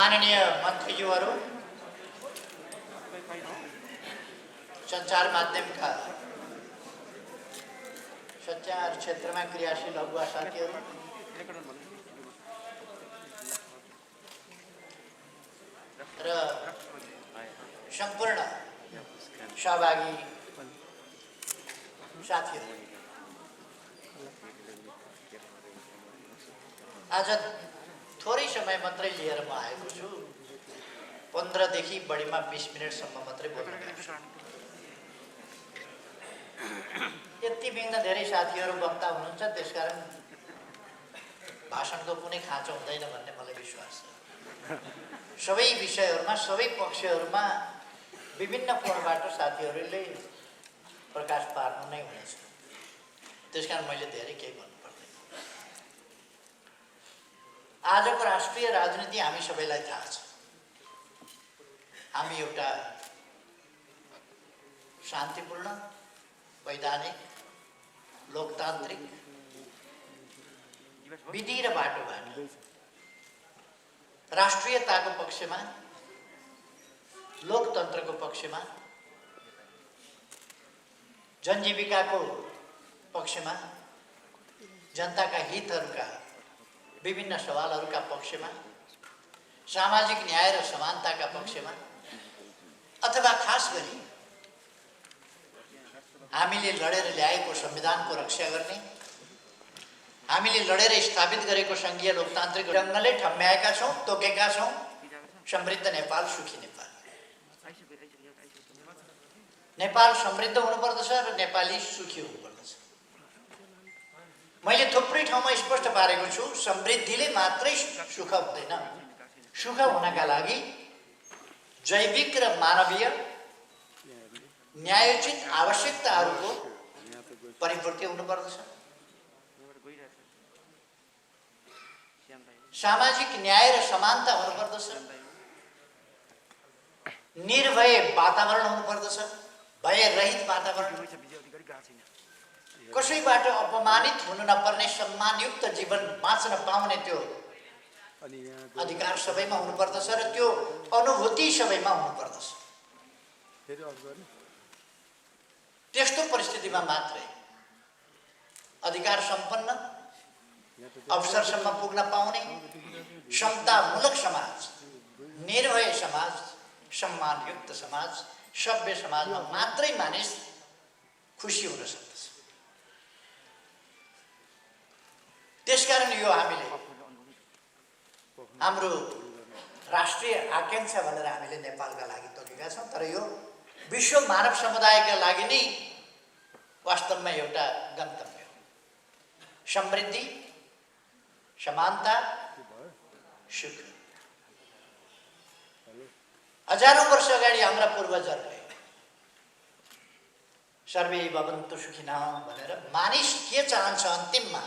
माननीय मन्त्रीज्यूहरू, सञ्चार माध्यमका सञ्चार क्षेत्रमा क्रियाशील अगुवा साथीहरू, र सम्पूर्ण सहभागी साथीहरू, आज थोरै समय मात्रै लिएर म आएको छु। 15 देखि बढीमा 20 मिनेटसम्म मात्रै बोल्न सक्छु। यति बिघ्न धेरै साथीहरू वक्ता हुनुहुन्छ, त्यसकारण भाषणको कुनै खाँचो हुँदैन भन्ने मलाई विश्वास छ। सबै विषयहरूमा, सबै पक्षहरूमा विभिन्न कोणबाट साथीहरूले प्रकाश पार्नु नै हुनेछ। त्यसकारण मैले धेरै केही भन्नु पर्दैन। आजको राष्ट्रिय राजनीति हामी सबैलाई थाहा छ। हामी एउटा शान्तिपूर्ण, वैधानिक, लोकतान्त्रिक, विधि र बाटोबाट राष्ट्रियताको पक्षमा, लोकतन्त्रको पक्षमा, जनजीविकाको पक्षमा, जनताका हितहरूका विभिन्न सवालहरूका पक्षमा, सामाजिक न्याय र समानताका पक्षमा, अथवा खास गरी हामीले लडेर ल्याएको संविधानको रक्षा गर्ने, हामीले लडेर स्थापित गरेको संघीय लोकतान्त्रिक ढङ्गले ठम्म्याएका छौँ, तोकेका छौँ समृद्ध नेपाल, सुखी नेपाल। नेपाल समृद्ध हुनुपर्दछ र नेपाली सुखी हुनुपर्दछ। मैले थुप्रै ठाउँमा स्पष्ट पारेको छु, समृद्धिले मात्रै सुख हुँदैन। सुख हुनका लागि जैविक र मानवीय न्यायोचित आवश्यकताहरूको परिपूर्ति हुनुपर्दछ। सामाजिक न्याय र समानता हुनुपर्दछ। निर्भय वातावरण हुनुपर्दछ, भयरहित वातावरण। कसैबाट अपमानित हुनु नपर्ने, सम्मानयुक्त जीवन बाँच्न पाउने त्यो अधिकार सबैमा हुनुपर्दछ र त्यो अनुभूति सबैमा हुनुपर्दछ। त्यस्तो परिस्थितिमा मात्रै अधिकार सम्पन्न, अवसरसम्म पुग्न पाउने समतामूलक समाज, निर्भय समाज, सम्मानयुक्त समाज, सभ्य समाजमा मात्रै मानिस खुसी हुन सक्दछ। त्यसकारण यो हामीले हाम्रो राष्ट्रिय आकांक्षा भनेर हामीले नेपालका लागि तोकेका छौँ, तर यो विश्व मानव समुदायका लागि नै वास्तवमा एउटा गन्तव्य हो। समृद्धि, समानता, सुख। हजारौं वर्ष अगाडि हाम्रा पूर्वजहरूले सर्वे भवन्तु सुखिनः भनेर मानिस के चाहन्छ अन्तिममा,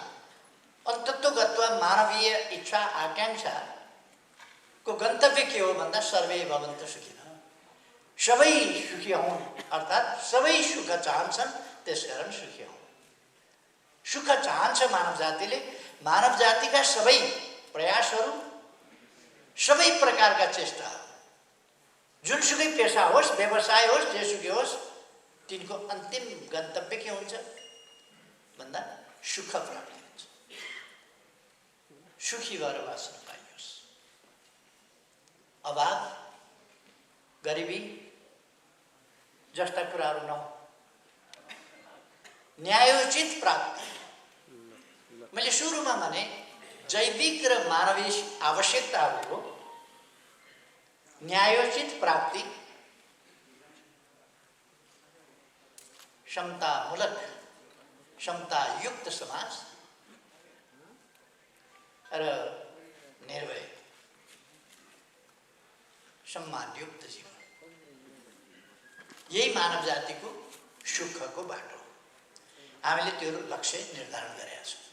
अन्तत्वगत्वा मानवीय इच्छा आकांक्षाको गन्तव्य के हो भन्दा सर्वे भवन्तु सुखिनः, सबै सुखी हुन्, अर्थात् सबै सुख चाहन्छन्, त्यसकारण सुखी हुन्। सुख चाहन्छ मानव जातिले। मानव जातिका सबै प्रयासहरू, सबै प्रकारका चेष्टाहरू, जुनसुकै पेशा होस्, व्यवसाय होस्, जेसुकै होस्, तिनको अन्तिम गन्तव्य के हुन्छ भन्दा सुख प्राप्ति हुन्छ। सुखी भएर बाँच्न पाइयोस्। अभाव, गरिबी जस्ता कुराहरू नहुन्। न्यायोचित प्राप्ति। मैले सुरुमा भने जैविक र मानवीय आवश्यकताहरूको न्यायोचित प्राप्ति, समतामूलक, समतायुक्त समाज र निर्भय, सम्मानयुक्त जीवन, यही मानव जातिको सुखको बाटो हो। हामीले त्यो लक्ष्य निर्धारण गरेका छौँ।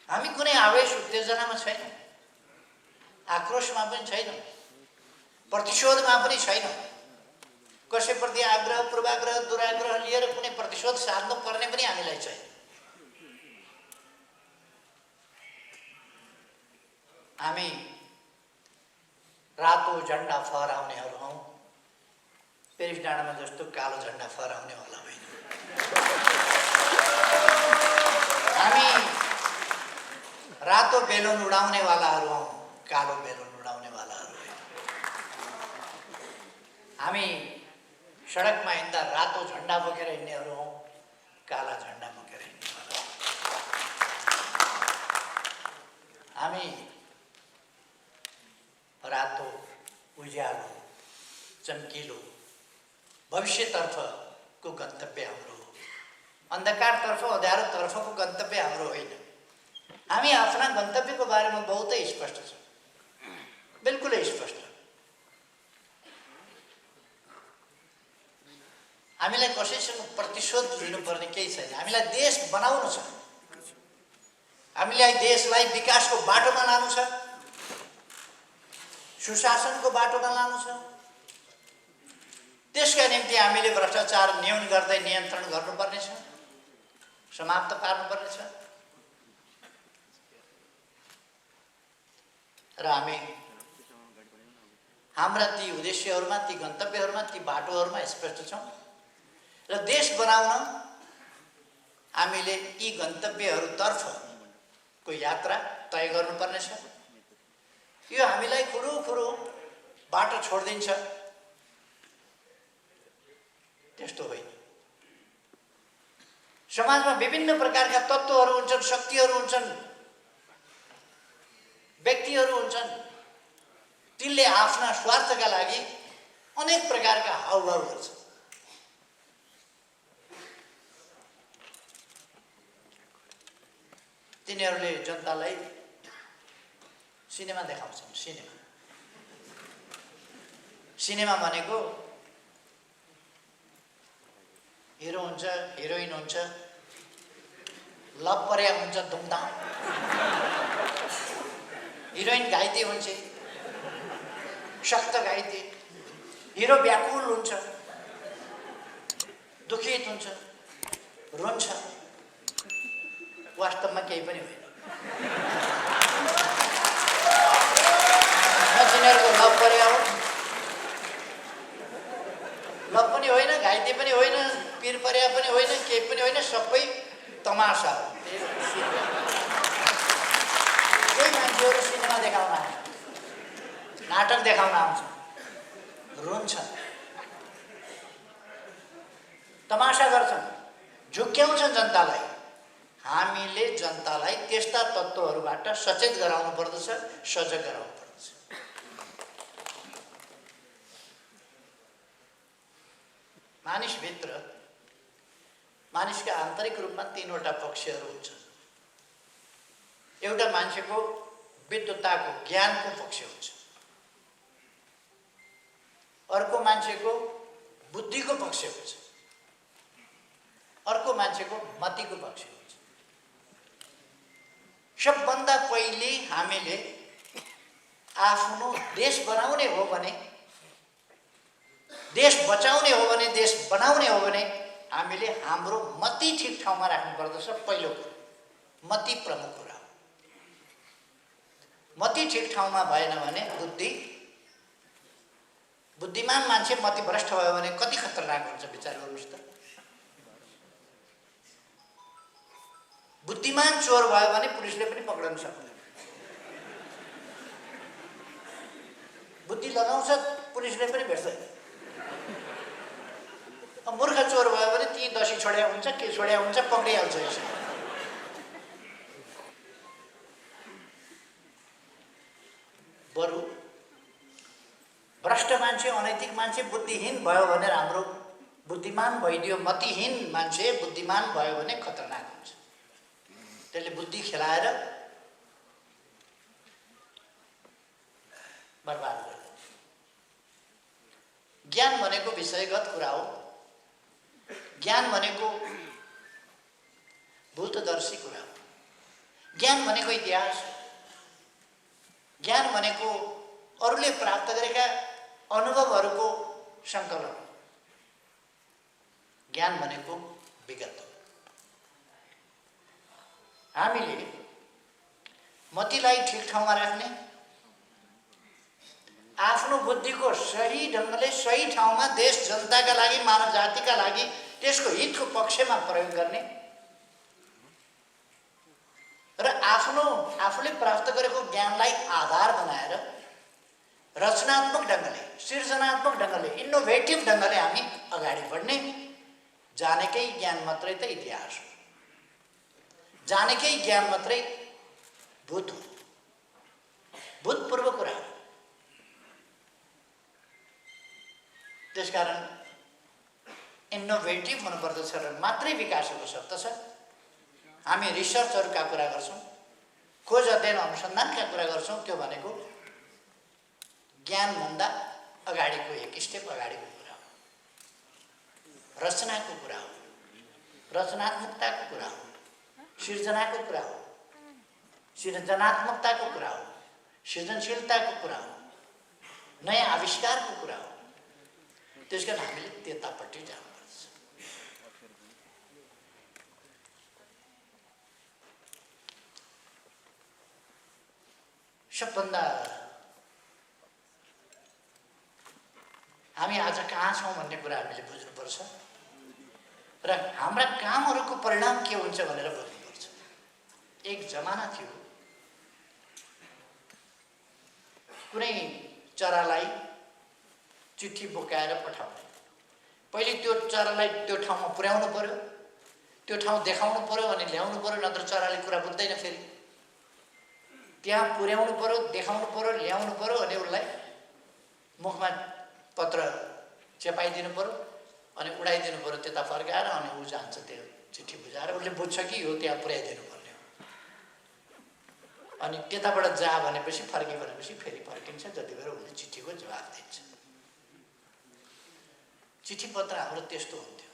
हामी कुनै आवेश उत्तेजनामा छैनौँ, आक्रोशमा पनि छैनौँ, प्रतिशोधमा पनि छैनौँ। कसैप्रति आग्रह, पूर्वाग्रह, दुराग्रह लिएर कुनै प्रतिशोध साध्नु पर्ने पनि हामीलाई छैन। हामी रातो झन्डा फहराउनेहरू हौँ, पेरिस डाँडामा जस्तो कालो झन्डा फहराउने होला होइन। हामी रातो बेलुन उडाउनेवालाहरू हौँ, कालो बेलुन उडाउनेवालाहरू होइन। हामी सडकमा हिँड्दा रातो झन्डा बोकेर हिँड्नेहरू हौँ, काला झन्डा बोकेर हिँड्नेवाला हौँ। हामी रातो उज्यालो चम्किलो भविष्यतर्फको गन्तव्य हाम्रो हो, अन्धकारतर्फ अँध्यारोतर्फको गन्तव्य हाम्रो होइन। हामी आफ्ना गन्तव्यको बारेमा बहुतै स्पष्ट छौँ, बिल्कुलै स्पष्ट। हामीलाई कसैसँग प्रतिशोध लिनुपर्ने केही छैन। हामीलाई देश बनाउनु छ, हामीलाई देशलाई विकासको बाटोमा लानु छ, सुशासनको बाटोमा लानु छ। त्यसका निम्ति हामीले भ्रष्टाचार न्यून गर्दै नियन्त्रण गर्नुपर्नेछ, समाप्त पार्नुपर्नेछ। र हामी हाम्रा ती उद्देश्यहरूमा, ती गन्तव्यहरूमा, ती बाटोहरूमा स्पष्ट छौँ। र देश बनाउन हामीले यी गन्तव्यहरूतर्फको यात्रा तय गर्नुपर्नेछ। यो हामीलाई खुरो बाटो छोडिदिन्छ त्यस्तो होइन। समाजमा विभिन्न प्रकारका तत्त्वहरू हुन्छन्, शक्तिहरू हुन्छन्, व्यक्तिहरू हुन्छन्। तिनले आफ्ना स्वार्थका लागि अनेक प्रकारका हाउभाउ गर्छन्। तिनीहरूले जनतालाई सिनेमा देखाउँछन्। सिनेमा भनेको हिरो हुन्छ, हिरोइन हुन्छ, लभ पर्या हुन्छ धुमधाम, हिरोइन घाइते हुन्छ, सख्त घाइते, हिरो व्याकुल हुन्छ, दुखित हुन्छ, रुन्छ। वास्तवमा केही पनि होइन। तिनीहरूको लभ पर्या हो, लभ पनि होइन, घाइते पनि होइन, पिर पर्या पनि होइन, केही पनि होइन, सबै तमासा हो। केही मान्छेहरू सिनेमा देखाउन आउँछ, नाटक देखाउन आउँछ, रुन्छन्, तमासा गर्छन्, झुक्क्याउँछन् जनतालाई। हामीले जनतालाई त्यस्ता तत्त्वहरूबाट सचेत गराउनु पर्दछ, सजग गराउनु पर्दछ। मानिसभित्र, मानिसका आन्तरिक रूपमा तीनवटा पक्षहरू हुन्छन्। एउटा मान्छेको विद्वत्ताको, ज्ञानको पक्ष हुन्छ, अर्को मान्छेको बुद्धिको पक्ष हुन्छ, अर्को मान्छेको मतिको पक्ष हुन्छ। सबभन्दा पहिले हामीले आफ्नो देश बनाउने हो भने, देश बचाउने हो भने, देश बनाउने हो भने हामीले हाम्रो मति ठिक ठाउँमा राख्नु पर्दछ। पहिलो कुरो मति प्रमुख कुरा हो। मति ठिक ठाउँमा भएन भने बुद्धिमान मान्छे मति भ्रष्ट भयो भने कति खतरनाक हुन्छ विचार गर्नुहोस् त। बुद्धिमान चोर भयो भने पुलिसले पनि पक्ड़न सक्दैन। बुद्धि लगाउँछ पुलिसले पनि भेट्दैन। मूर्ख चोर भयो भने ती दसी छोड्या हुन्छ, के छोड्या हुन्छ, पक्डिहाल्छ यसो। बरु भ्रष्ट मान्छे, अनैतिक मान्छे, बुद्धिहीन भयो भने राम्रो, बुद्धिमान भइदियो, मतिहीन मान्छे बुद्धिमान भयो भने खतरनाक हुन्छ। त्यसले बुद्धि खेलाएर बर्बाद गर्छ। ज्ञान भनेको विषयगत कुरा हो। ज्ञान भनेको भूतदर्शी कुरा हो। ज्ञान भनेको इतिहास, ज्ञान भनेको अरूले प्राप्त गरेका अनुभवहरूको सङ्कलन, ज्ञान भनेको विगत हो। हामीले मतिलाई ठिक ठाउँमा राख्ने, आफ्नो बुद्धिको सही ढङ्गले सही ठाउँमा देश जनताका लागि, मानव जातिका लागि, त्यसको हितको पक्षमा प्रयोग गर्ने र आफूले प्राप्त गरेको ज्ञानलाई आधार बनाएर रचनात्मक ढङ्गले, सृजनात्मक ढङ्गले, इनोभेटिभ ढङ्गले हामी अगाडि बढ्ने। जानेकै ज्ञान मात्रै त इतिहास हो, जानेकै ज्ञान मात्रै भूत हो, भूतपूर्व कुरा हो। त्यसकारण इनोभेटिभ हुनुपर्दछ र मात्रै विकास हुन सक्दछ। हामी रिसर्चहरूका कुरा गर्छौँ, खोज अध्ययन अनुसन्धानका कुरा गर्छौँ, त्यो भनेको ज्ञानभन्दा अगाडिको एक स्टेप अगाडिको कुरा हो, रचनाको कुरा हो, रचनात्मकताको कुरा हो, सृजनाको कुरा हो, सृजनात्मकताको कुरा हो, सृजनशीलताको कुरा हो, नयाँ आविष्कारको कुरा हो। त्यसकारण हामीले त्यतापट्टि जानुपर्छ। सबभन्दा हामी आज कहाँ छौँ भन्ने कुरा हामीले बुझ्नुपर्छ र हाम्रा कामहरूको परिणाम के हुन्छ भनेर बुझ्नुपर्छ। एक जमाना थियो, कुनै चरालाई चिठी बोकाएर पठाउने, पहिले त्यो चरालाई त्यो ठाउँमा पुर्याउनु पर्यो, त्यो ठाउँ देखाउनु पर्यो अनि ल्याउनु पर्यो, नत्र चराले कुरा बुझ्दैन। फेरि त्यहाँ पुर्याउनु पर्यो, देखाउनु पर्यो, ल्याउनु पर्यो अनि उसलाई मुखमा पत्र चेपाइदिनु पर्यो अनि उडाइदिनु पर्यो त्यता फर्काएर, अनि ऊ जान्छ त्यो चिठी बुझाएर। उसले बुझ्छ कि यो त्यहाँ पुर्याइदिनु पर्ने हो। अनि त्यताबाट जा भनेपछि फर्के भनेपछि फेरि फर्किन्छ, जति बेला उसले चिठीको जवाफ दिन्छ। चिठी पत्र हाम्रो त्यस्तो हुन्थ्यो।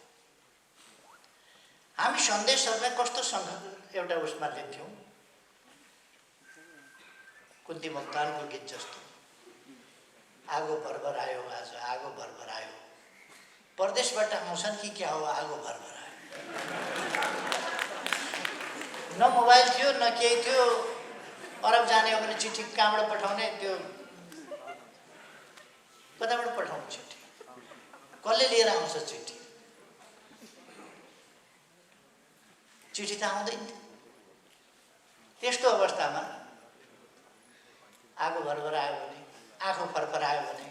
हामी सन्देशहरूलाई कस्तोसँग एउटा उसमा लेख्थ्यौँ, कुन्ती मोक्तानको गीत जस्तो, आगो भरभर आयो आज, आगो भरभर आयो, परदेशबाट आउँछन् कि क्या हो, आगो भरभर आयो। न मोबाइल थियो न केही थियो, अरब जाने हो भने चिठी कहाँबाट पठाउने, त्यो कताबाट पठाउने चिठी, कसले लिएर आउँछ चिठी, चिठी त आउँदैन। त्यस्तो अवस्थामा आगो भरभर आयो भने, आँखो फरफर आयो भने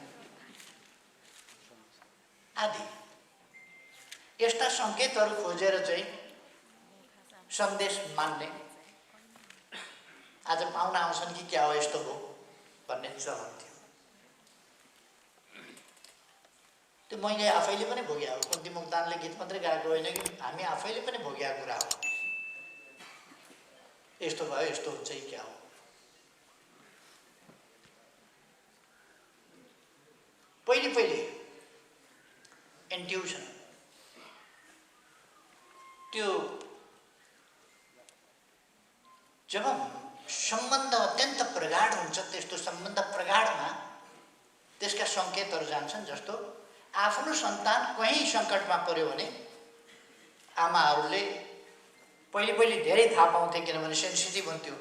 आदि यस्ता सङ्केतहरू खोजेर चाहिँ सन्देश मान्ने, आज पाहुना आउँछन् कि क्या हो यस्तो हो भन्ने चलन थियो। त्यो मैले आफैले पनि भोगेको हो। कुन्ती मोक्तानले गीत मात्रै गाएको होइन कि, हामी आफैले पनि भोगेको कुरा हो। यस्तो भयो, यस्तो हुन्छ कि क्या हो। पहिले इन्ट्युसन, त्यो जब सम्बन्ध अत्यन्त प्रगाढ हुन्छ, त्यस्तो सम्बन्ध प्रगाढमा त्यसका सङ्केतहरू जान्छन्। जस्तो आफ्नो सन्तान कहीँ सङ्कटमा पर्यो भने आमाहरूले पहिले धेरै थाहा पाउँथे, किनभने सेन्सिटिभ हुन्थ्यो।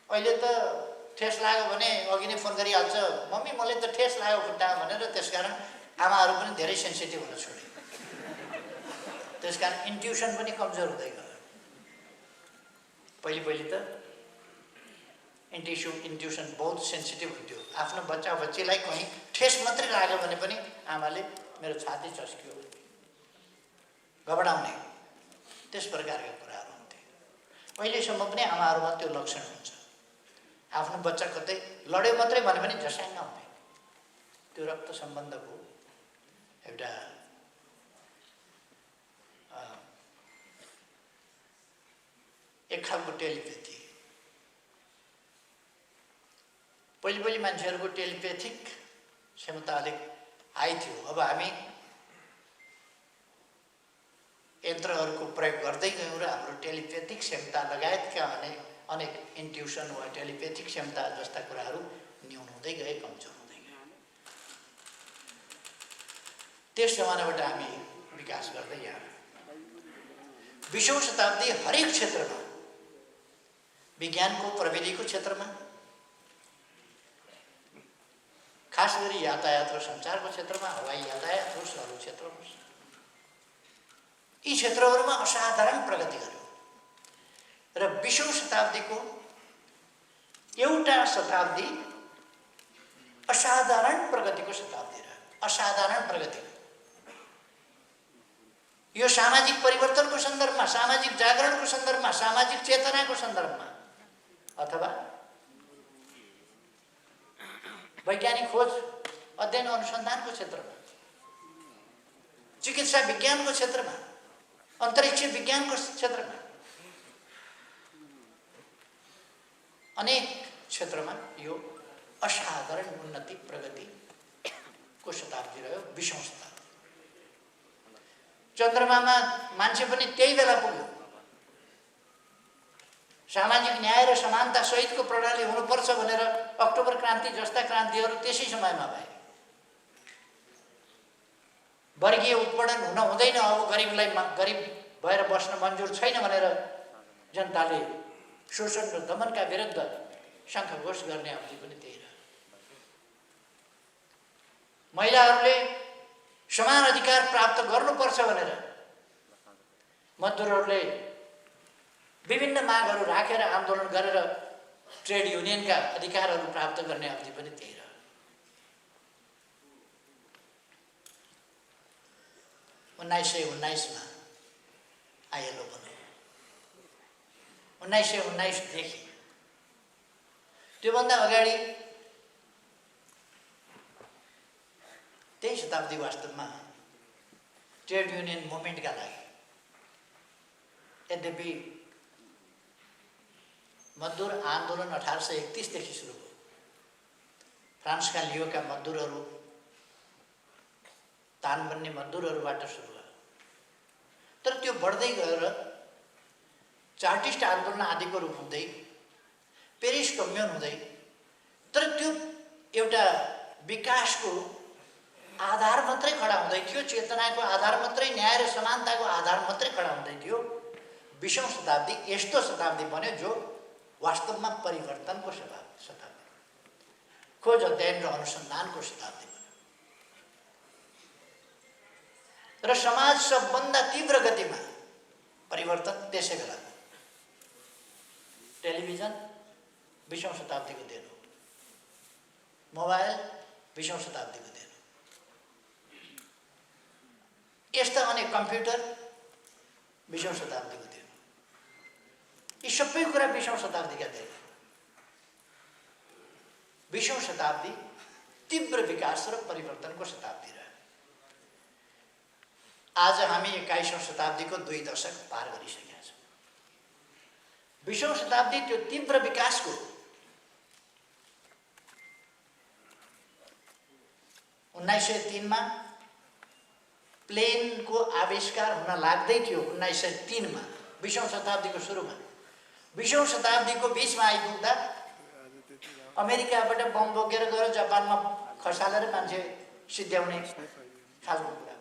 अहिले त ठेस लाग्यो भने अघि नै फोन गरिहाल्छ, मम्मी मलाई त ठेस लाग्यो खुट्टा भनेर। त्यसकारण आमाहरू पनि धेरै सेन्सिटिभ हुन छोडे। त्यसकारण इन्ट्युसन पनि कमजोर हुँदै गयो। पहिले त इन्ट्युसन बहुत सेन्सिटिभ हुन्थ्यो। आफ्नो बच्चा बच्चीलाई कहीँ ठेस मात्रै लाग्यो भने पनि आमाले मेरो छाती चस्कियो घबडाउने, त्यस प्रकारका कुराहरू हुन्थे। अहिलेसम्म पनि आमाहरूमा त्यो लक्षण हुन्छ। आफ्नो बच्चा कतै लड्यो मात्रै भने पनि झस्याङ्ग हुने, त्यो रक्त सम्बन्धको एउटा एक खालको टेलिपेथी। पहिले मान्छेहरूको टेलिपेथिक क्षमता अलिक हाई थियो। अब हामी यन्त्रहरूको प्रयोग गर्दै गयौँ र हाम्रो टेलिपेथिक क्षमता लगायतका अनेक इन्ट्युसन वा टेलिपेथिक क्षमता जस्ता कुराहरू न्यून हुँदै गए, कमजोर हुँदै गए। त्यस जमानाबाट हामी विकास गर्दै आयौँ। 20औं शताब्दी हरेक क्षेत्रमा, विज्ञानको प्रविधिको क्षेत्रमा, खास गरी यातायात र सञ्चारको क्षेत्रमा, हवाई यातायात होस्, अरू क्षेत्र होस्, यी क्षेत्रहरूमा असाधारण प्रगति गर्यो र 20औं शताब्दीको एउटा शताब्दी असाधारण प्रगतिको शताब्दी रह्यो। असाधारण प्रगति। यो सामाजिक परिवर्तनको सन्दर्भमा, सामाजिक जागरणको सन्दर्भमा, सामाजिक चेतनाको सन्दर्भमा अथवा वैज्ञानिक खोज अध्ययन अनुसन्धानको क्षेत्रमा, चिकित्सा विज्ञानको क्षेत्रमा, अन्तरिक्ष विज्ञानको क्षेत्रमा, अनेक क्षेत्रमा यो असाधारण उन्नति प्रगतिको शताब्दी रह्यो 20औं शताब्दी। चन्द्रमामा मान्छे पनि त्यही बेला पुग्यो। सामाजिक न्याय र समानता सहितको प्रणाली हुनुपर्छ भनेर अक्टोबर क्रान्ति जस्ता क्रान्तिहरू त्यसै समयमा भए। वर्गीय उत्पीडन हुन हुँदैन, अब गरिबलाई गरिब भएर बस्न मन्जुर छैन भनेर जनताले शोषण र दमनका विरुद्ध शङ्खघोष गर्ने अवधि पनि त्यही रह्यो। महिलाहरूले समान अधिकार प्राप्त गर्नुपर्छ भनेर मजदुरहरूले विभिन्न मागहरू राखेर आन्दोलन गरेर ट्रेड युनियनका अधिकारहरू प्राप्त गर्ने अवधि पनि त्यही रह्यो। मा आइएलओ बन्यो। 1919 देखि त्योभन्दा अगाडि त्यही शताब्दी वास्तवमा ट्रेड युनियन मुभमेन्टका लागि, यद्यपि मजदुर आन्दोलन 1831 देखि सुरु भयो। फ्रान्सका लियोका मजदुरहरू, तान बन्ने मजदुरहरूबाट सुरु भयो। तर त्यो बढ्दै गएर चार्टिस्ट आन्दोलन आदिको रूप हुँदै पेरिस कम्युन हुँदै, तर त्यो एउटा विकासको आधार मात्रै खडा हुँदै थियो, चेतनाको आधार मात्रै, न्याय र समानताको आधार मात्रै खडा हुँदै थियो। 20औं शताब्दी यस्तो शताब्दी बन्यो जो वास्तवमा परिवर्तनको शताब्दी, खोज अध्ययन र अनुसन्धानको शताब्दी बन्यो र समाज सबभन्दा तीव्र गतिमा परिवर्तन त्यसै बेला। टेलिभिजन 20औं शताब्दीको देन हो, मोबाइल 20औं शताब्दीको देन हो, यस्ता अनेक कम्प्युटर 20औं शताब्दीको देन हो। यी सबै कुरा 20औं शताब्दीका देन हो। 20औं शताब्दी तीव्र विकास र परिवर्तनको शताब्दी रह्यो। आज हामी 21औं शताब्दीको 2 दशक पार गरिसकेका छौँ। 20औं शताब्दी त्यो तीव्र विकासको मा प्लेनको आविष्कार हुन लाग्दै थियो। 1903 मा 20औं शताब्दीको सुरुमा, 20औं शताब्दीको बीचमा आइपुग्दा अमेरिकाबाट बम बोकेर गएर जापानमा खसालेर मान्छे सिद्ध्याउने खालको कुरा।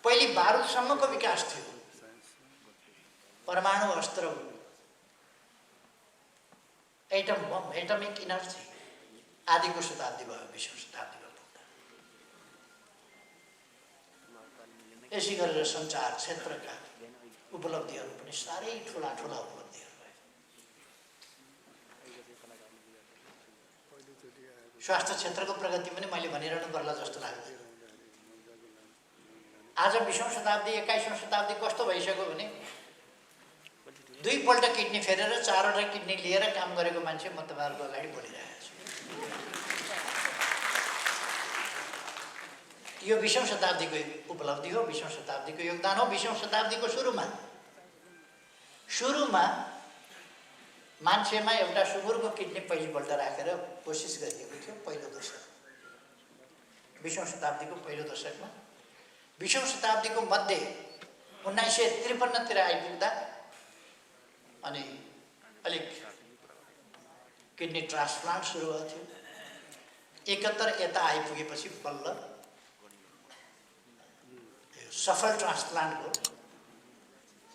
पहिले बारुदसम्मको विकास थियो, परमाणु अस्त्र, एटम बम, एटमिक इनर्जी आदिको शताब्दी भयो 20औं शताब्दीमा पुग्दा। यसै गरेर सञ्चार क्षेत्रका उपलब्धिहरू पनि साह्रै ठुला ठुला उपलब्धिहरू भए। स्वास्थ्य क्षेत्रको प्रगति पनि मैले भनिरहनु पर्ला जस्तो लाग्दैन। आज 20औं शताब्दी 21औं शताब्दी कस्तो भइसक्यो भने 2 पल्ट किडनी फेरेर 4वटा किडनी लिएर काम गरेको मान्छे म तपाईँहरूको अगाडि बोलिरहेको छु। यो 20औं शताब्दीको उपलब्धि हो, 20औं शताब्दीको योगदान हो। 20औं शताब्दीको सुरुमा मान्छेमा एउटा सुँगुरको किडनी पहिलोपल्ट राखेर कोसिस गरिएको थियो पहिलो दशक, 20औं शताब्दीको पहिलो दशकमा। 20औं शताब्दीको मध्य 1953 तिर आइपुग्दा अनि अलिक किडनी ट्रान्सप्लान्ट सुरु भएको थियो। 71 यता आइपुगेपछि बल्ल सफल ट्रान्सप्लान्टको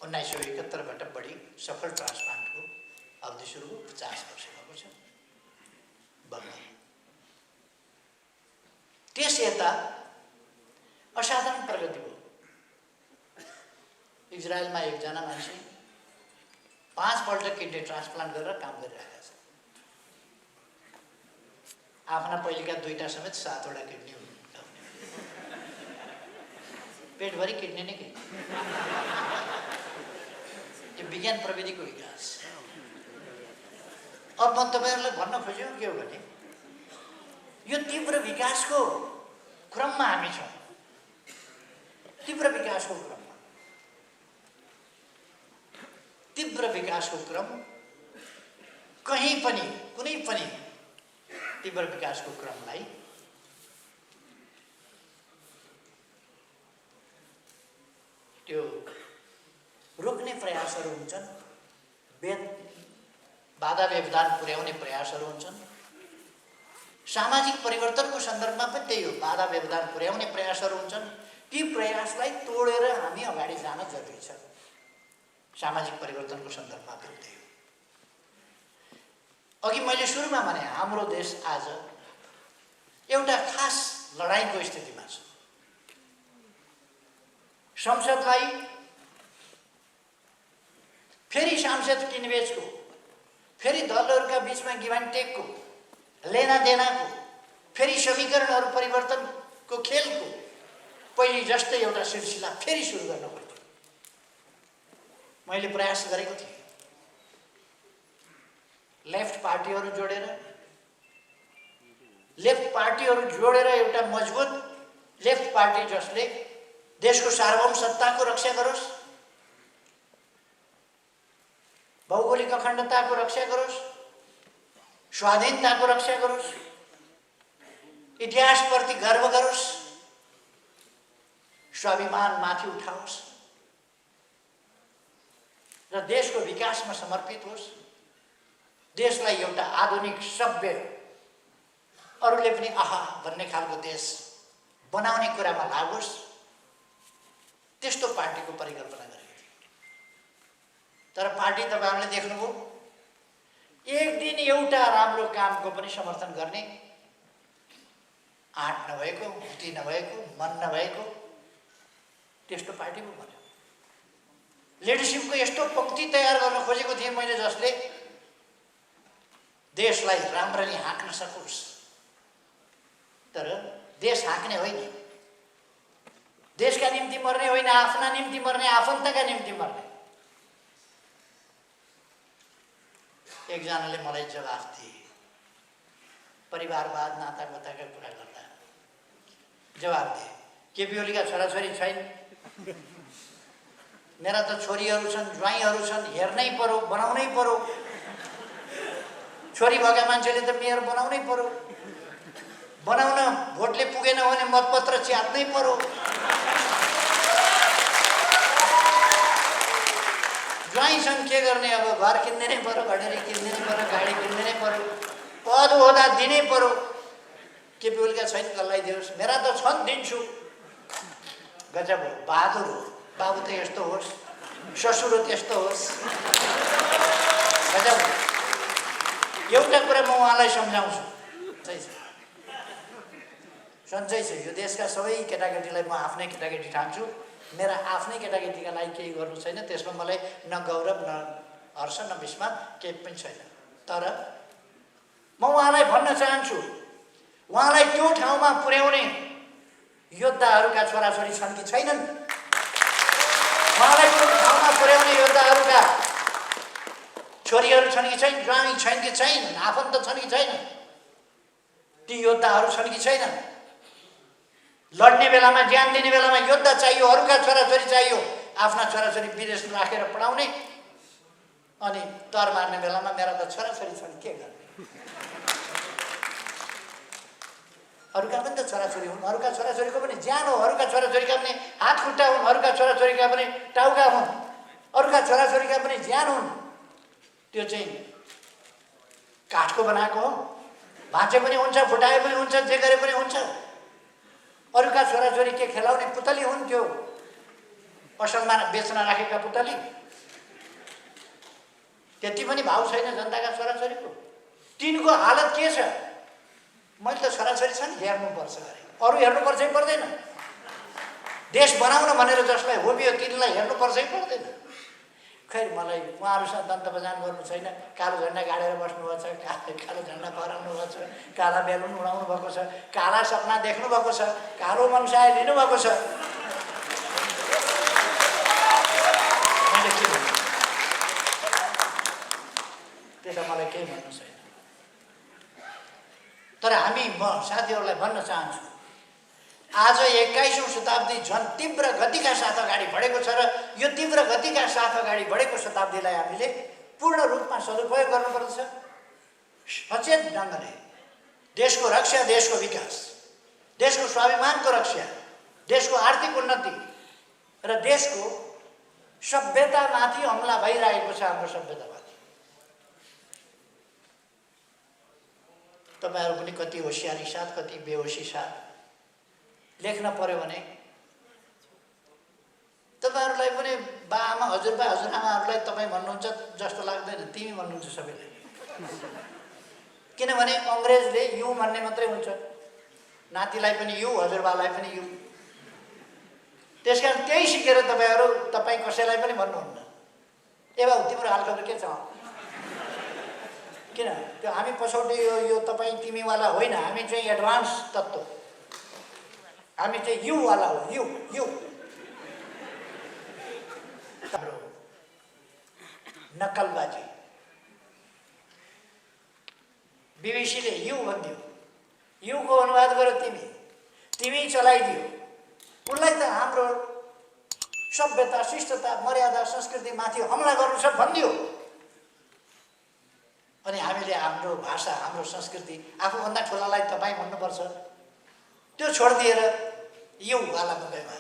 1971बाट बढी सफल ट्रान्सप्लान्टको अवधि सुरु 50 वर्ष भएको छ। बल्ल। त्यस यता असाधारण प्रगति भयो। इजरायलमा एकजना मान्छे 5 पल्ट किडनी ट्रान्सप्लान्ट गरेर काम गरिरहेका छ। आफ्ना पहिलेका 2टा समेत 7वटा किडनी हुन्। पेटभरि किडनी नै किडनी। यो विज्ञान प्रविधिको विकास। अब म तपाईहरुलाई भन्न खोजेको के हो भने यो तीव्र विकासको क्रममा हामी छौं। तीव्र विकासको क्रममा। तीव्र विकासको क्रम कहीं पनि कुनै पनि तीव्र विकासको क्रमलाई त्यो रोक्ने प्रयासहरू हुन्छन्, बाधा व्यवधान पुर्याउने प्रयासहरू हुन्छन्। सामाजिक परिवर्तनको सन्दर्भमा पनि त्यही हो, बाधा व्यवधान पुर्याउने प्रयासहरू हुन्छन्। ती प्रयासलाई तोडेर हामी अगाडि जान जरुरी छ। सामाजिक परिवर्तनको सन्दर्भमा पनि त्यही हो। अघि मैले सुरुमा भने हाम्रो देश आज एउटा खास लडाईँको स्थितिमा छ। संसदलाई फेरि सांसद किनबेचको, फेरि दलहरूका बीचमा गिभ एन्ड टेकको, लेना देनाको, फेरि समीकरणहरू परिवर्तनको खेलको पहिले जस्तै एउटा सिलसिला फेरि सुरु गर्न पर्यो। मैले प्रयास गरेको थिएँ लेफ्ट पार्टीहरू जोडेर एउटा मजबुत लेफ्ट पार्टी जसले देशको सार्वभौम सत्ताको रक्षा गरोस्, भौगोलिक अखण्डताको रक्षा गरोस्, स्वाधीनताको रक्षा गरोस्, इतिहासप्रति गर्व गरोस्, स्वाभिमान माथि उठाओस् र देशको विकासमा समर्पित होस्। देशलाई एउटा आधुनिक सभ्य, अरूले पनि आहा भन्ने खालको देश बनाउने कुरामा लागोस्, त्यस्तो पार्टीको परिकल्पना गरेको थियो। तर पार्टी तपाईहरुले देख्नुभयो, एक दिन एउटा राम्रो कामको पनि समर्थन गर्ने आँट नभएको, बुद्धि नभएको, मन नभएको त्यस्तो पार्टी पो बन्यो। लिडरशिपको यस्तो पंक्ति तयार गर्न खोजेको थिएँ मैले जसले देशलाई राम्ररी हाँक्न सकोस्। तर देश हाँक्ने होइन, देशका निम्ति मर्ने होइन, आफ्ना निम्ति मर्ने, आफन्तका निम्ति मर्ने। एकजनाले मलाई जवाफ दिए, परिवारवाद नातागोताका कुरा गर्दा जवाफ दिए, केपी ओलीका छोराछोरी छैन, मेरा त छोरीहरू छन्, ज्वाइँहरू छन्, हेर्नै पर्यो, बनाउनै पर्यो। छोरी भएका मान्छेले त मेयर बनाउनै पर्यो, बनाउन भोटले पुगेन भने मतपत्र च्यात्नै पर्यो। ज्वाइँ छन्, के गर्ने अब, घर किन्दै नै पर्यो, घडेरी किन्दै नै पर्यो, गाडी किन्दै नै पर्यो, पद ओहदा दिनै पर्यो। केपी ओलीका छैन, कसलाई दियोस्, मेरा त छन्, दिन्छु। गजब हो, बहादुर हो। बाबु त यस्तो होस्, ससुर त्यस्तो होस्, गजब हो। एउटा कुरा म उहाँलाई सम्झाउँछु, सन्चै छ, यो देशका सबै केटाकेटीलाई म आफ्नै केटाकेटी ठान्छु। मेरा आफ्नै केटाकेटीका लागि केही गर्नु छैन, त्यसमा मलाई न गौरव, न हर्ष, न विस्मात केही पनि छैन। तर म उहाँलाई भन्न चाहन्छु, उहाँलाई त्यो ठाउँमा पुर्याउने योद्धाहरूका छोराछोरी छन् कि छैनन्? उहाँलाई त्यो ठाउँमा पुर्याउने योद्धाहरूका छोरीहरू छन् कि छैन, ज्वाइँ छैन कि छैन, आफन्त छन् कि छैन, ती योद्धाहरू छन् कि छैन? लड्ने बेलामा, ज्यान दिने बेलामा योद्धा चाहियो, अरूका छोराछोरी चाहियो। आफ्ना छोराछोरी विदेश राखेर पढाउने, अनि तर मार्ने बेलामा मेरा त छोराछोरी छन्, के गर्ने? अरूका पनि त छोराछोरी हुन्, अरूका छोराछोरीको पनि ज्यान हो, अरूका छोराछोरीका पनि हात खुट्टा हुन्, अरूका छोराछोरीका पनि टाउका हुन्, अरूका छोराछोरीका पनि ज्यान हुन्। त्यो चाहिँ काठको बनाएको हो, भाँचे पनि हुन्छ, फुटाए पनि हुन्छ, जे गरे पनि हुन्छ। अरूका छोराछोरी के खेलाउने पुतली हुन्? त्यो पसलमा बेच्न राखेका पुतली, त्यति पनि भाउ छैन जनताका छोराछोरीको। तिनको हालत के छ? मैले त छोराछोरी छन् हेर्नुपर्छ अरे, अरू हेर्नुपर्छै पर्दैन। देश बनाउन भनेर जसलाई होमियो तिनलाई हेर्नुपर्छै पर्दैन। खै मलाई उहाँहरूसँग दन्तबजान गर्नु छैन। कालो झन्डा गाडेर बस्नुभएको छ, कालो झन्डा फहराउनु भएको छ, काला बेलुन उडाउनु भएको छ, काला सपना देख्नु भएको छ, कालो मनसाय लिनुभएको छ। त्यो त मलाई केही भन्नु छैन। तर हामी म साथीहरूलाई भन्न चाहन्छु, आज 21औं शताब्दी झन् तीव्र गतिका साथ अगाडि बढेको छ र यो तीव्र गतिका साथ अगाडि बढेको शताब्दीलाई हामीले पूर्ण रूपमा सदुपयोग गर्नुपर्दछ। सचेत ढङ्गले देशको रक्षा, देशको विकास, देशको स्वाभिमानको रक्षा, देशको आर्थिक उन्नति र देशको सभ्यतामाथि हमला भइरहेको छ। हाम्रो सभ्यतामाथि तपाईहरु पनि कति होशियारी साथ, कति बेहोसी साथ लेख्न पर्यो भने तपाईहरुलाई पनि बाआमा, हजुरबा, हजुरआमाहरुलाई तपाई भन्नुहुन्छ जस्तो लाग्दैन, तिमी भन्नुहुन्छ सबैले। किनभने अंग्रेजले यु भन्ने मात्रै हुन्छ, नातिलाई पनि यु, हजुरबालाई पनि यु। त्यसकारण त्यही सिकेर तपाई कसैलाई पनि भन्नुहुन्न, ए बाबु तिम्रो हालखबर के छ? किन त्यो हामी पछौटे यो तपाई तिमीवाला होइन, हामी चाहिँ एडभान्स तत्त्व, हामी चाहिँ यु वाला हो, यु यु। नक्कलबाजी बीबीसीले यु भन्दियो, युको अनुवाद गर्यो तिमी, तिमी चलाइदियो। उनलाई त हाम्रो सभ्यता, शिष्टता, मर्यादा, संस्कृति माथि हमला गर्नु छ भन्दियो। अनि हामीले हाम्रो भाषा, हाम्रो संस्कृति, आफूभन्दा ठुलालाई तपाई भन्नुपर्छ, त्यो छोडिदिएर यु वाला गएमा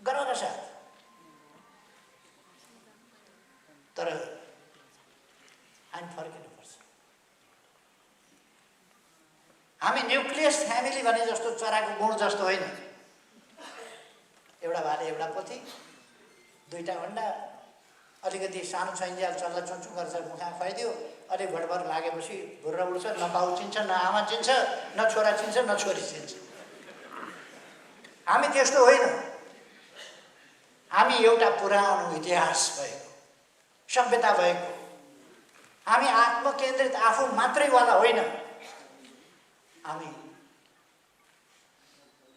गर्वका साथ। तर हामी फर्किनुपर्छ। हामी न्युक्लियस फ्यामिली भने जस्तो चराको गुण जस्तो होइन। एउटा भाले, एउटा पोथी, दुईटा अन्डा, अलिकति सानो छैन्जेल चल्ला चुन्चु गर्छ, मुखा खुवाइदियो, अलिक घटभर लागेपछि भुर्र उड्छ, न बाउ चिन्छ, न आमा चिन्छ, न छोरा चिन्छ, न छोरी चिन्छ। हामी त्यस्तो होइन। हामी एउटा पुरानो इतिहास भएको, सभ्यता भएको, हामी आत्मकेन्द्रित आफू मात्रैवाला होइन। हामी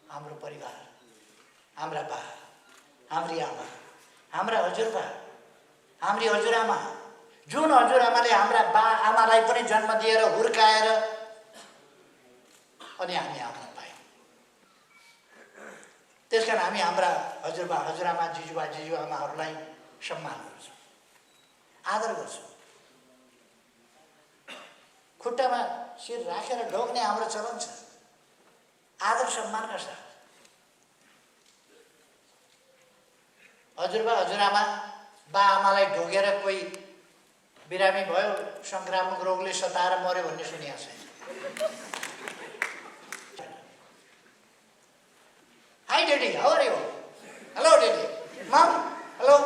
हाम्रो परिवार, हाम्रा बा, हाम्री आमा, हाम्रा हजुरबा, हाम्री हजुरआमा, जुन हजुरआमाले हाम्रा बा आमालाई पनि जन्म दिएर हुर्काएर अनि हामी आउन पायौँ। त्यसकारण हामी हाम्रा हजुरबा, हजुरआमा, जिजुबा, जिजुआमाहरूलाई सम्मान गर्छौँ, आदर गर्छौँ। खुट्टामा शिर राखेर ढोग्ने हाम्रो चलन छ, आदर सम्मानका साथ। हजुरबा, हजुरआमा, बा आमालाई ढोगेर कोही बिरामी भयो, संक्रामक रोगले सताएर मर्यो भन्ने सुनिएको छैन। Hi daddy, how are you? Hello daddy, mum, hello.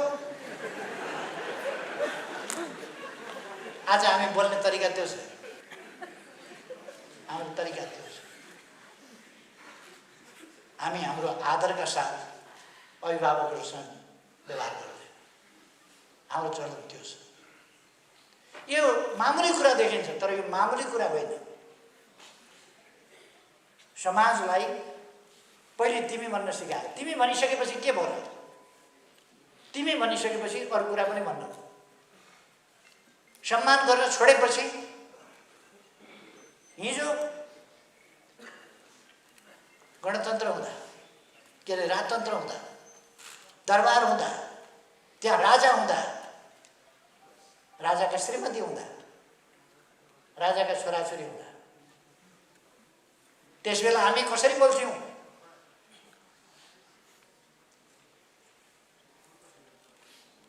आज हामी बोल्ने तरिका त्यो छ, हाम्रो तरिका त्यो छ। हामी हाम्रो आदरका साथ अभिभावकहरूसँग व्यवहार गर्छौँ, हाम्रो चलन त्यो छ। यो मामुली कुरा देखिन्छ, तर यो मामुली कुरा होइन। समाजलाई पहिले तिमी भन्न सिकायो, तिमी भनिसकेपछि के भयो? तिमी भनिसकेपछि अरू कुरा पनि भन्नु। सम्मान गर्न छोडेपछि, हिजो गणतन्त्र हुँदा, के अरे राजतन्त्र हुँदा, दरबार हुँदा, त्यहाँ राजा हुँदा, राजाका श्रीमती हुँदा, राजाका छोराछोरी हुँदा, त्यसबेला हामी कसरी बोल्थ्यौँ?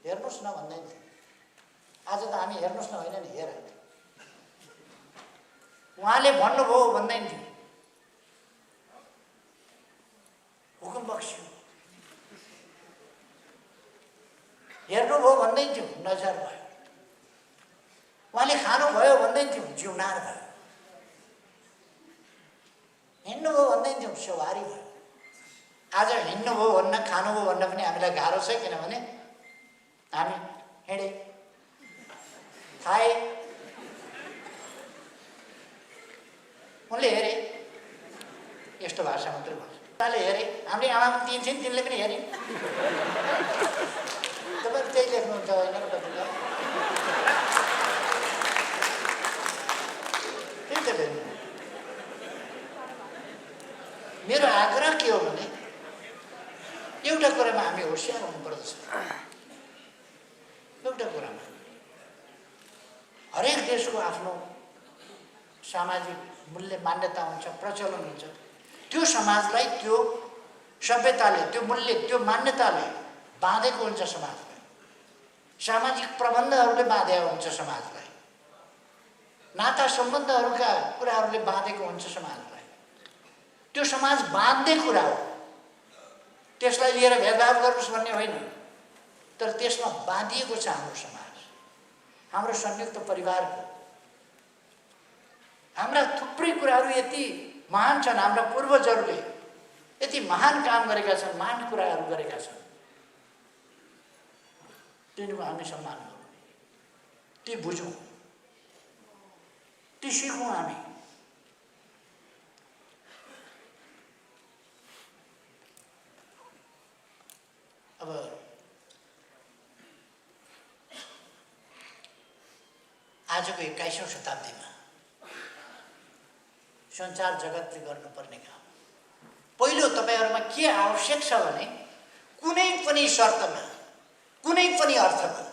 हेर्नुहोस् न भन्दै थियौँ। आज त हामी हेर्नुहोस् न होइन नि, हेर उहाँले भन्नुभयो भन्दै थियौँ, हुकुम बक्स्यो। हेर्नुभयो भन्दै थियौँ, नजर भयो। उहाँले खानुभयो भन्दै थियौँ, जिउनार भयो। हिँड्नुभयो भन्दैन थियौँ, सवारी भयो। आज हिँड्नुभयो भन्न, खानुभयो भन्न पनि हामीलाई गाह्रो छ, किनभने हामी हिँडे, खाए, उनले हेरे, यस्तो भाषा मात्रै भन्छ। उनीहरूले हेरे, हामीले आमा पनि थिइन्, तिनले पनि हेरे। तपाईँहरू त्यही लेख्नुहुन्छ होइन र कतिलाई? त्यही त लेख्नु। मेरो आग्रह के हो भने एउटा कुरामा हामी होसियार हुनुपर्दछ। एउटा कुरामा हरेक देशको आफ्नो सामाजिक मूल्य मान्यता हुन्छ, प्रचलन हुन्छ। त्यो समाजलाई त्यो सभ्यताले, त्यो मूल्य, त्यो मान्यताले बाँधेको हुन्छ समाजलाई। सामाजिक प्रबन्धहरूले बाँधेको हुन्छ समाजलाई। नाता सम्बन्धहरूका कुराहरूले बाँधेको हुन्छ समाजलाई। त्यो समाज बाँध्ने कुरा हो, त्यसलाई लिएर भेदभाव गर्नुहोस् भन्ने होइन। तर त्यसमा बाँधिएको छ हाम्रो समाज, हाम्रो संयुक्त परिवारको। हाम्रा थुप्रै कुराहरू यति महान छन्, हाम्रा पूर्वजहरूले यति महान काम गरेका छन्, महान कुराहरू गरेका छन्। तिनीको हामी सम्मान गरौँ, ती बुझौँ, ती सिकौँ हामी। अब आजको 21औं शताब्दीमा संसार जगतले गर्नुपर्ने काम, पहिलो तपाईहरुमा के आवश्यक छ भने कुनै पनि शर्तमा, कुनै पनि अर्थमा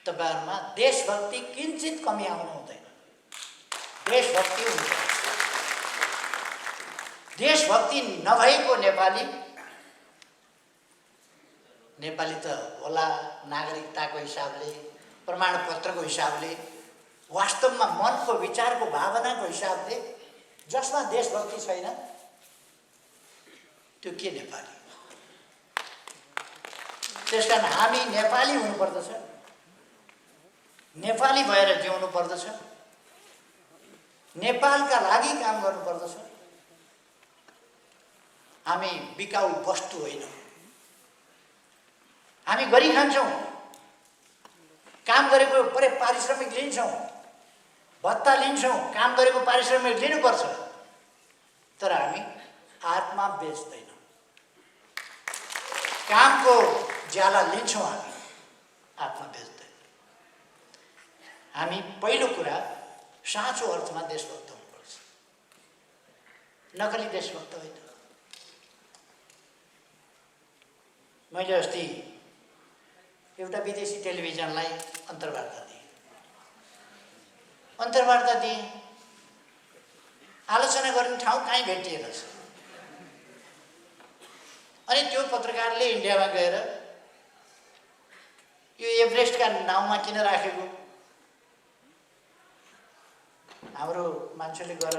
तपाईहरुमा देशभक्ति किंचित कमी आउनु हुँदैन। देशभक्ति हुन्छ। देशभक्ति नभएको नेपाली त होला, नागरिकताको हिसाबले, प्रमाणपत्रको हिसाबले, वास्तवमा मनको विचारको भावनाको हिसाबले जसमा देशभक्ति छैन त्यो के नेपाली। त्यसकारण हामी नेपाली हुनुपर्दछ, नेपाली भएर जिउनु पर्दछ, नेपालका लागि काम गर्नुपर्दछ। हामी बिकाऊ वस्तु होइनौँ। हामी गरी खान्छौँ, काम गरेको पारिश्रमिक लिन्छौँ, भत्ता लिन्छौँ, काम गरेको पारिश्रमिक लिनुपर्छ। तर हामी आत्मा बेच्दैनौँ, कामको ज्याला लिन्छौँ, हामी आत्मा बेच्दैनौँ। हामी पहिलो कुरा साँचो अर्थमा देशभक्त हुनुपर्छ, नकली देशभक्त होइन। मैले अस्ति एउटा विदेशी टेलिभिजनलाई अन्तर्वार्ता दिएँ। आलोचना गर्ने ठाउँ कहीँ भेटिएन। अनि त्यो पत्रकारले इन्डियामा गएर यो एभरेस्टका नाउँमा किन राखेको, हाम्रो मान्छेले गएर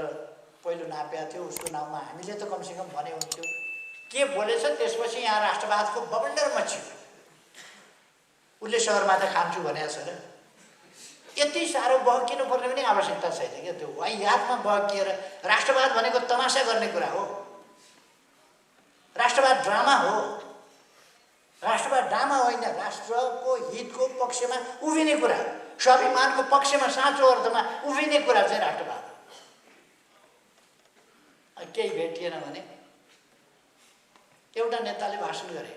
पहिलो नापेको थियो उसको नाउँमा, हामीले त कमसेकम भने हुन्थ्यो। के बोलेछ त्यसपछि यहाँ राष्ट्रवादको बबन्डर मच्चियो। उसले सगरमाथा खान्छु भनेको छ र यति साह्रो बहकिनु पर्ने पनि आवश्यकता छैन क्या। त्यो वाहियातमा बहकिएर राष्ट्रवाद भनेको तमासा गर्ने कुरा हो, राष्ट्रवाद ड्रामा हो। राष्ट्रवाद ड्रामा होइन, राष्ट्रको हितको पक्षमा उभिने कुरा, स्वाभिमानको पक्षमा साँचो अर्थमा उभिने कुरा चाहिँ राष्ट्रवाद हो। केही भेटिएन भने एउटा नेताले भाषण गरे,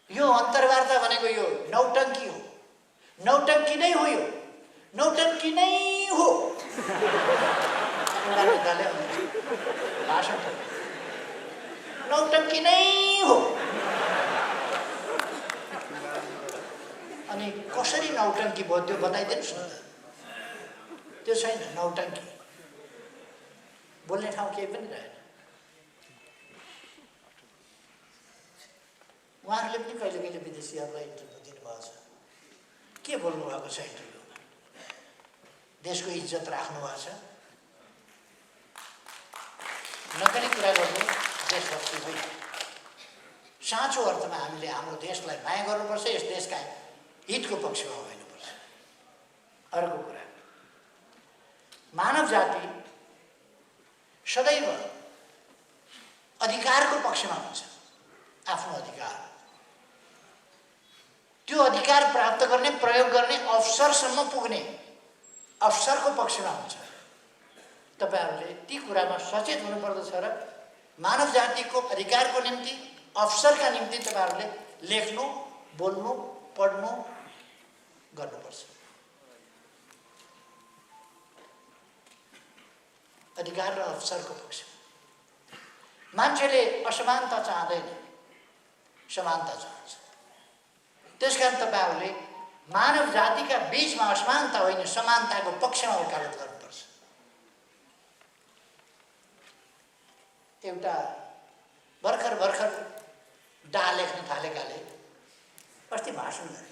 यो अन्तर्वार्ता भनेको यो नौटङ्की हो, नौटङ्की नै हो, यो नौटङ्की नै हो। एउटा नेताले भाषण गरे, नौटङ्की नै हो। अनि कसरी नौटङ्की भयो त्यो बताइदिनुहोस् न त। त्यो छैन, नौटङ्की बोल्ने ठाउँ केही पनि रहेन। उहाँहरूले पनि कहिले कहिले विदेशीहरूलाई इन्टरभ्यू दिनुभएको छ। के बोल्नु भएको छ इन्टरभ्यूमा? देशको इज्जत राख्नु भएको छ। नकली कुरा गर्नु देशभक्ति होइन। साँचो अर्थमा हामीले हाम्रो देशलाई माया गर्नुपर्छ, यस देशका हितको पक्षमा उभिनुपर्छ। अर्को कुरा, मानव जाति सदैव अधिकारको पक्षमा हुन्छ। आफ्नो अधिकार, त्यो अधिकार प्राप्त गर्ने, प्रयोग गर्ने, अवसरसम्म पुग्ने अवसरको पक्षमा हुन्छ। तपाईहरुले ती कुरामा सचेत हुनुपर्दछ र मानव जातिको अधिकारको निम्ति, अवसरका निम्ति तपाईहरुले लेख्नु, बोल्नु, पढ्नु गर्नुपर्छ। अधिकार र अवसरको पक्षमा मान्छेले असमानता चाहदैन, समानता चाहन्छ। त्यसकारण तपाईहरुले मानव जातिका बीचमा असमानता होइन, समानताको पक्षमा वकालत गर्नुपर्छ। एउटा भर्खर डा लेख्न थालेकाले अस्ति भाषण गरे।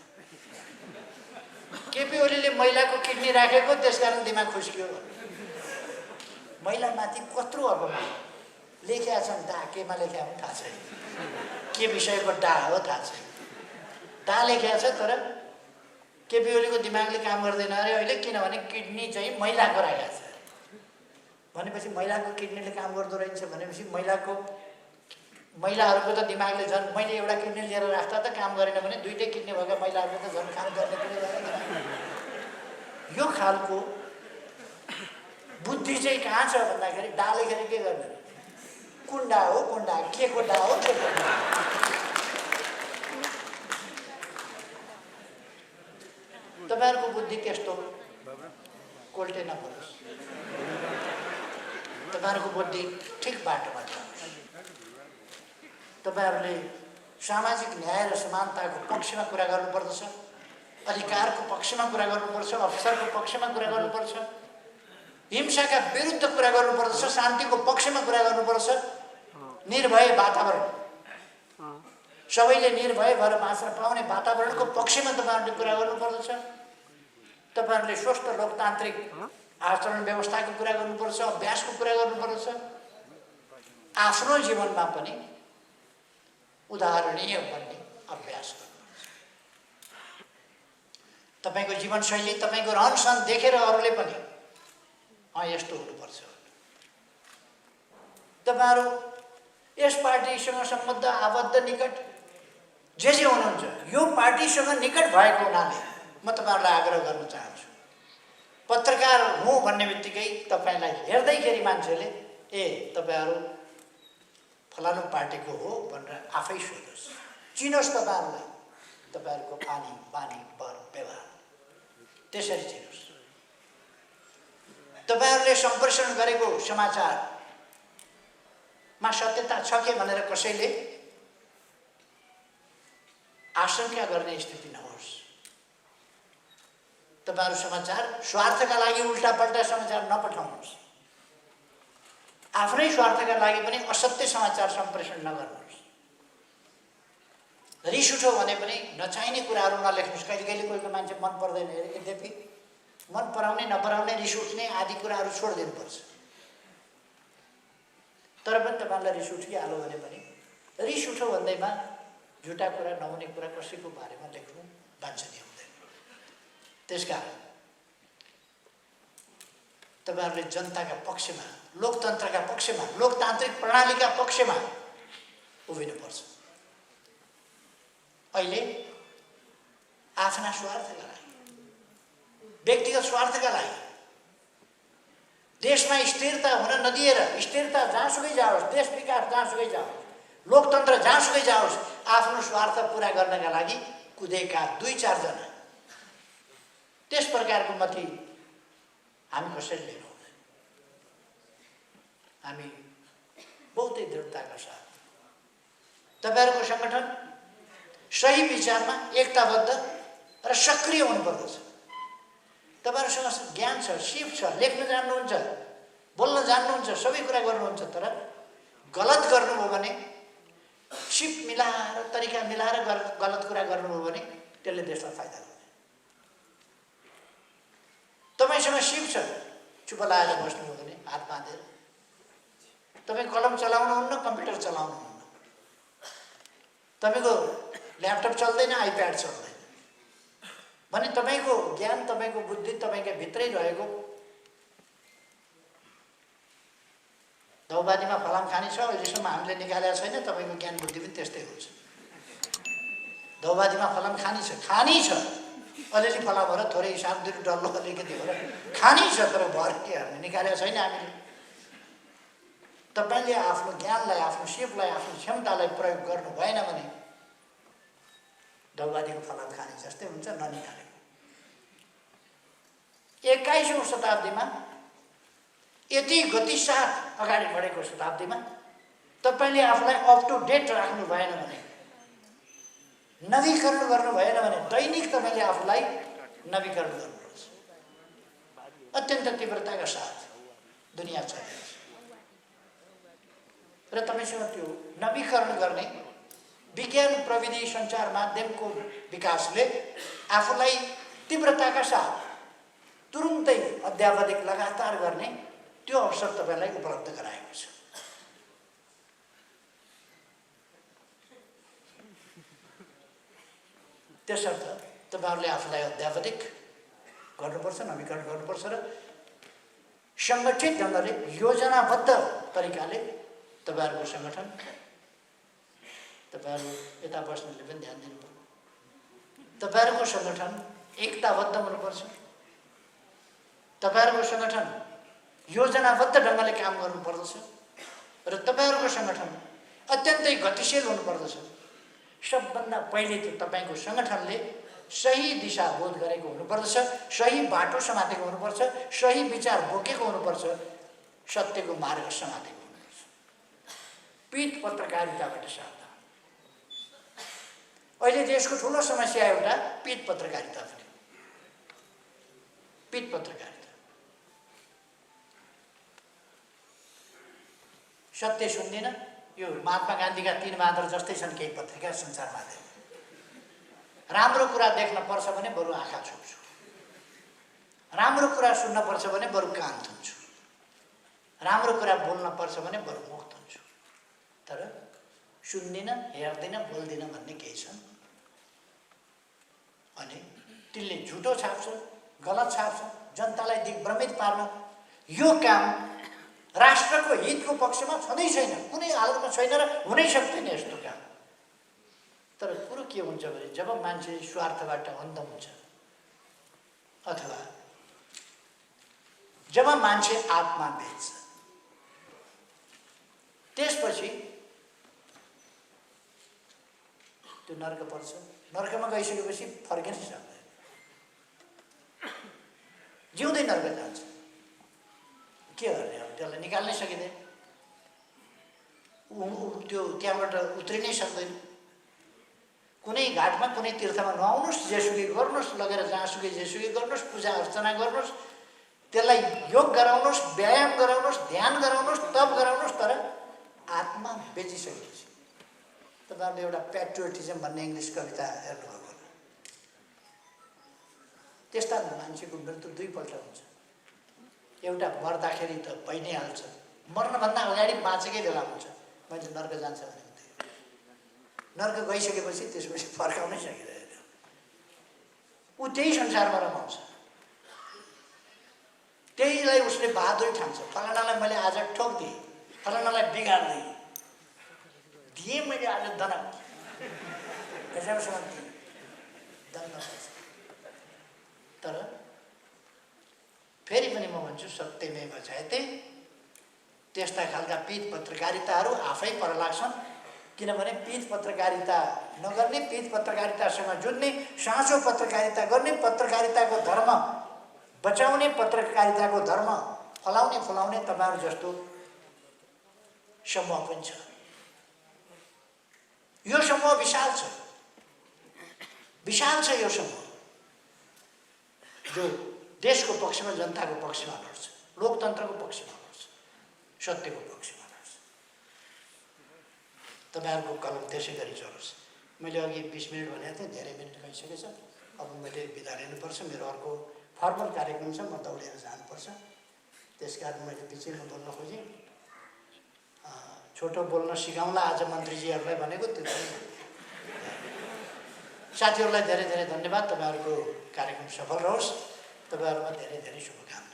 केपी ओलीले महिलाको किडनी राखेको, त्यसकारण दिमाग खुस्कियो। महिलामाथि कत्रो अपमान लेखेका छन्। डा केमा लेखेका पनि थाहा छैन, के विषयको डा हो थाहा छैन। डा लेखेका छ, तर केपी ओलीको दिमागले काम गर्दैन अरे अहिले, किनभने किडनी चाहिँ महिलाको राखेको छ भनेपछि महिलाको किडनीले काम गर्दो रहेछ भनेपछि महिलाहरूको त दिमागले झन्, मैले एउटा किडनी लिएर राख्दा त काम गरेन भने दुईटै किडनी भएका महिलाहरूको त झन् काम गर्ने कुरो गरेन। यो खालको बुद्धि चाहिँ कहाँ छ भन्दाखेरि डा लेखेर के गर्ने? कुण्डा हो, कुण्डा के को डा हो, के को डा। तपाईहरुको बुद्धि त्यस्तो कोल्टे नपरोस्। तपाईहरुको बुद्धि ठिक बाटोमा जाओस्। तपाईहरुले सामाजिक न्याय र समानताको पक्षमा कुरा गर्नुपर्दछ, अधिकारको पक्षमा कुरा गर्नुपर्छ, अवसरको पक्षमा कुरा गर्नुपर्छ, हिंसाका विरुद्ध कुरा गर्नुपर्दछ, शान्तिको पक्षमा कुरा गर्नुपर्छ, निर्भय वातावरण, सबैले निर्भय भएर बाँच्न पाउने वातावरणको पक्षमा तपाईहरुले कुरा गर्नुपर्दछ। तपाईहरुले स्वस्थ लोकतान्त्रिक आचरण व्यवस्थाको कुरा गर्नुपर्छ, अभ्यासको कुरा गर्नुपर्छ। आफ्नो जीवनमा पनि उदाहरणीय बन्ने अभ्यास गर्नुपर्छ। तपाईको जीवनशैली, तपाईको रहनसहन देखेर अरूले पनि यस्तो हुनुपर्छ। तपाईहरु यस पार्टीसँग सम्बद्ध, आबद्ध, निकट जे हुनुहुन्छ, यो पार्टीसँग निकट भएको हुनाले म तपाईहरुलाई आग्रह गर्न चाहन्छु। पत्रकार हुँ भन्ने बित्तिकै तपाईलाई हेर्दैखेरि मान्छेले तपाईहरु फलानु पार्टीको हो भनेर आफै सोध्नुहोस्, चिनोस् तपाईहरुलाई, तपाईहरुको आनी बानी व्यवहार त्यसरी चिनोस्। तपाईहरुले सम्प्रेषण गरेको समाचारमा सत्यता छ के भनेर कसैले आशंका गर्ने स्थिति नहोस्। तपाईहरु समाचार स्वार्थका लागि उल्टापल्टा समाचार नपठाउनुहोस्। आफ्नै स्वार्थका लागि पनि असत्य समाचार सम्प्रेषण नगर्नुहोस्। रिस उठ्यो भने पनि नचाहिने कुराहरू नलेख्नुहोस्। कहिले कोहीको मान्छे मन पर्दैन, यद्यपि मन पराउने नपराउने, रिस उठ्ने आदि कुराहरू छोडिदिनुपर्छ। तर पनि तपाईहरुलाई रिस उठिहाल्यो भने पनि रिस उठ्यो भन्दैमा झुटा कुरा, नहुने कुरा कसैको बारेमा लेख्नु वाञ्छनीय हुँदैन। त्यसकारण तपाईहरुले जनताका पक्षमा, लोकतन्त्रका पक्षमा, लोकतान्त्रिक प्रणालीका पक्षमा उभिनुपर्छ। अहिले आफ्ना स्वार्थका लागि, व्यक्तिगत स्वार्थका लागि देशमा स्थिरता हुन नदिएर, स्थिरता जहाँसुकै जाओस्, देश विकास जहाँसुकै जाओस्, लोकतन्त्र जहाँसुकै जाओस्, आफ्नो स्वार्थ पूरा गर्नका लागि कुदेका 2-4 जना, त्यस प्रकारको मती हामी कसैले लिनु हुँदैन। हामी बहुतै दृढताका साथ तपाईहरुको संगठन सही विचारमा एकताबद्ध र सक्रिय हुनुपर्दछ। तपाईहरुसँग ज्ञान छ, सिप छ, लेख्न जान्नुहुन्छ, बोल्न जान्नुहुन्छ, सबै कुरा गर्नुहुन्छ, तर गलत गर्नुभयो भने, सिप मिलाएर, तरिका मिलाएर गलत कुरा गर्नुभयो भने त्यसले देशलाई फाइदा गर्दैन। तपाईसँग सिप छ, चुप लाएर बस्नुभयो भने, हात बाँधेर, तपाई कलम चलाउनुहुन्न, कम्प्युटर चलाउनुहुन्न, तपाईको ल्यापटप चल्दैन, आइप्याड चल्दैन भने तपाईको ज्ञान, तपाईको बुद्धि तपाईका भित्रै रहेको दौबादीमा फलाम खानी छ, अहिलेसम्म हामीले निकालेको छैन, तपाईँको ज्ञान बुद्धि पनि त्यस्तै हुन्छ। दौबादीमा फलाम खानी छ, अलिअलि फलाम भएर थोरै हिसाब दिनु डल्लो अलिकति भएर खानी छ, तर भर के हामीले निकालेको छैन। हामीले तपाईँले आफ्नो ज्ञानलाई, आफ्नो सिपलाई, आफ्नो क्षमतालाई प्रयोग गर्नु भएन भने दौबादीको फलाम खानी जस्तै हुन्छ, ननिकालेको। 21औं शताब्दीमा यति गतिसाथ अगाडि बढेको शताब्दीमा तपाईँले आफूलाई अप टु डेट राख्नु भएन भने, नवीकरण गर्नु भएन भने दैनिक तपाईँले आफूलाई नवीकरण गर्नुपर्छ। अत्यन्त तीव्रताका साथ दुनियाँ चलिरहेछ र तपाईँसँग त्यो नवीकरण गर्ने विज्ञान, प्रविधि, सञ्चार माध्यमको विकासले आफूलाई तीव्रताका साथ तुरुन्तै अध्यावधिक लगातार गर्ने त्यो अवसर तपाईँलाई उपलब्ध गराएको छ। त्यसर्थ तपाईँहरूले आफूलाई अध्यावधिक गर्नुपर्छ, नवीकरण गर्नुपर्छ र सङ्गठित ढङ्गले योजनाबद्ध तरिकाले तपाईँहरूको सङ्गठन, तपाईँहरू यता बस्नेले पनि ध्यान दिनुपर्छ, तपाईँहरूको सङ्गठन एकताबद्ध हुनुपर्छ। तपाईँहरूको सङ्गठन योजनाबद्ध ढङ्गले काम गर्नुपर्दछ र तपाईँहरूको सङ्गठन अत्यन्तै गतिशील हुनुपर्दछ। सबभन्दा पहिले त तपाईँको सङ्गठनले सही दिशा बोध गरेको हुनुपर्दछ, सही बाटो समातेको हुनुपर्छ, सही विचार बोकेको हुनुपर्छ, सत्यको मार्ग समातेको हुनुपर्छ। पीठ पत्रकारिताबाट सावधान। अहिले देशको ठुलो समस्या एउटा पीठ पत्रकारिता पनि। पीठ पत्रकारिता सत्य सुन्दिन। यो महात्मा गान्धीका 3 मादर जस्तै छन् केही पत्रिका, सञ्चार माध्यम। राम्रो कुरा देख्न पर्छ भने बरु आँखा छोप्छु, राम्रो कुरा सुन्न पर्छ भने बरु कान थुन्छु, राम्रो कुरा बोल्न पर्छ भने बरु मुख थुन्छु। तर सुन्दिन, हेर्दिन, बोल्दिन भन्ने केही छन्। अनि तिनले झुटो छाप्छ, गलत छाप्छ, जनतालाई दिग्भ्रमित पार्न यो काम राष्ट्रको हितको पक्षमा छँदै छैन, कुनै हालतमा छैन र हुनै सक्दैन यस्तो काम। तर कुरो के हुन्छ भने जब मान्छे स्वार्थबाट अन्ध हुन्छ अथवा जब मान्छे आत्मा बेच्छ, त्यसपछि त्यो नर्क पर्छ। नर्कमा गइसकेपछि फर्किनै सक्दैन, जिउँदै नर्क जान्छ। के गर्ने अब, त्यसलाई निकाल्नै सकिँदैन, त्यो त्यहाँबाट उत्रिनै सक्दैन। कुनै घाटमा, कुनै तीर्थमा नुहाउनुहोस्, जेसुकै गर्नुहोस्, लगेर जहाँसुकै जेसुकै गर्नुहोस्, पूजा अर्चना गर्नुहोस्, त्यसलाई योग गराउनुहोस्, व्यायाम गराउनुहोस्, ध्यान गराउनुहोस्, तप गराउनुहोस्, तर आत्मा बेचिसकेपछि। तपाईँहरूले एउटा प्याट्रियोटिजम भन्ने इङ्ग्लिस कविता हेर्नुभएको होला। त्यस्ता मान्छेको मृत्यु 2 पल्ट हुन्छ। एउटा मर्दाखेरि त भइ नै हाल्छ, मर्नभन्दा अगाडि बाँचेकै बेला हुन्छ मैले नर्क जान्छ भनेको थिएँ। नर्क गइसकेपछि त्यसपछि फर्काउनै सकिँदैन। ऊ त्यही संसारमा रमाउँछ, त्यहीलाई उसले बहादुरी ठान्छ। फलानालाई मैले आज ठोकिदिएँ, फलानालाई बिगार्दिएँ, दिएँ मैले आज दनक, गजबसँग दण्ड पर्छ। तर फेरि पनि म भन्छु सत्यमेव जयते। त्यस्ता खालका पीठ पत्रकारिताहरू आफै पर लाग्छन्। किनभने पीठ पत्रकारिता नगर्ने, पीठ पत्रकारितासँग जुझ्ने, साँचो पत्रकारिता गर्ने, पत्रकारिताको धर्म बचाउने, पत्रकारिताको धर्म फलाउने तपाईँहरू जस्तो समूह पनि छ। यो समूह विशाल छ, विशाल छ यो समूह, जो देशको पक्षमा, जनताको पक्षमा लड्छ, लोकतन्त्रको पक्षमा लड्छ, सत्यको पक्षमा लड्छ। तपाईँहरूको कलम त्यसै गरी चलोस्। मैले अघि 20 मिनट भनेको थिएँ, धेरै मिनट गइसकेछ। अब मैले बिदा लिनुपर्छ, मेरो अर्को फर्मल कार्यक्रम छ, म दौडेर जानुपर्छ। त्यसकारण मैले बिचैमा बोल्न खोजेँ। छोटो बोल्न सिकाउँला आज मन्त्रीजीहरूलाई भनेको, त्यो साथीहरूलाई धेरै धेरै धन्यवाद। तपाईँहरूको कार्यक्रम सफल रहोस्। तपाईँहरूमा धेरै धेरै शुभकामना।